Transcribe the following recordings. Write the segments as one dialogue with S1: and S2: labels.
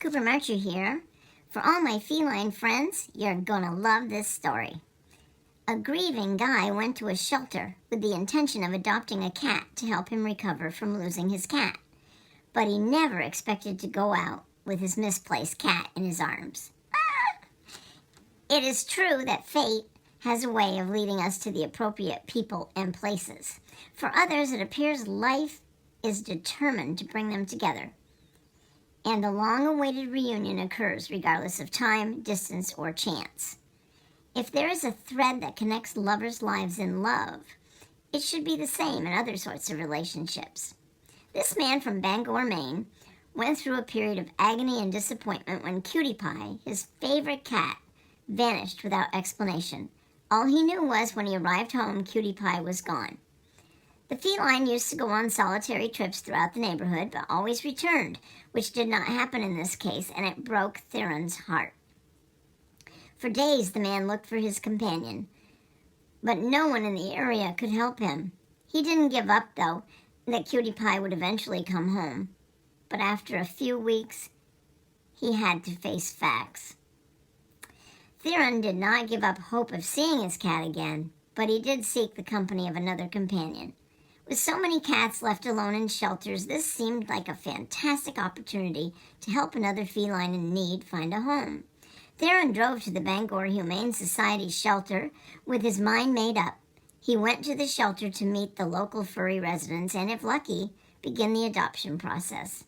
S1: Cooper Marcher here. For all my feline friends, you're gonna love this story. A grieving guy went to a shelter with the intention of adopting a cat to help him recover from losing his cat. But he never expected to go out with his misplaced cat in his arms. It is true that fate has a way of leading us to the appropriate people and places. For others, it appears life is determined to bring them together. And the long-awaited reunion occurs regardless of time, distance, or chance. If there is a thread that connects lovers' lives in love, it should be the same in other sorts of relationships. This man from Bangor, Maine, went through a period of agony and disappointment when Cutie Pie, his favorite cat, vanished without explanation. All he knew was when he arrived home, Cutie Pie was gone. The feline used to go on solitary trips throughout the neighborhood, but always returned, which did not happen in this case, and it broke Theron's heart. For days, the man looked for his companion, but no one in the area could help him. He didn't give up, though, that Cutie Pie would eventually come home. But after a few weeks, he had to face facts. Theron did not give up hope of seeing his cat again, but he did seek the company of another companion. With so many cats left alone in shelters, this seemed like a fantastic opportunity to help another feline in need find a home. Theron drove to the Bangor Humane Society shelter with his mind made up. He went to the shelter to meet the local furry residents and, if lucky, begin the adoption process.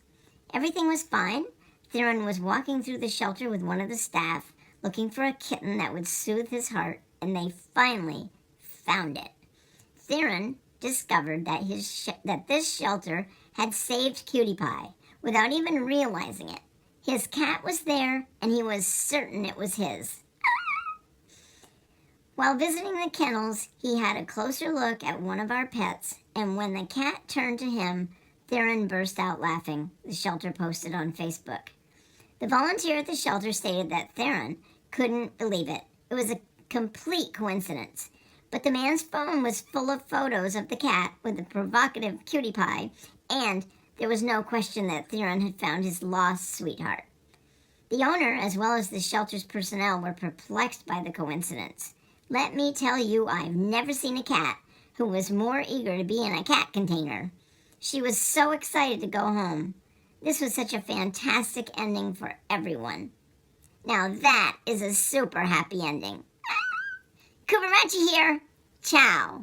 S1: Everything was fine. Theron was walking through the shelter with one of the staff, looking for a kitten that would soothe his heart, and they finally found it. Theron discovered that this shelter had saved Cutie Pie without even realizing it. His cat was there, and he was certain it was his. While visiting the kennels, he had a closer look at one of our pets, and when the cat turned to him, Theron burst out laughing, the shelter posted on Facebook. The volunteer at the shelter stated that Theron couldn't believe it. It was a complete coincidence. But the man's phone was full of photos of the cat with the provocative Cutie Pie, and there was no question that Theron had found his lost sweetheart. The owner, as well as the shelter's personnel, were perplexed by the coincidence. Let me tell you, I've never seen a cat who was more eager to be in a cat container. She was so excited to go home. This was such a fantastic ending for everyone. Now that is a super happy ending. Cooper Marcher here. Ciao.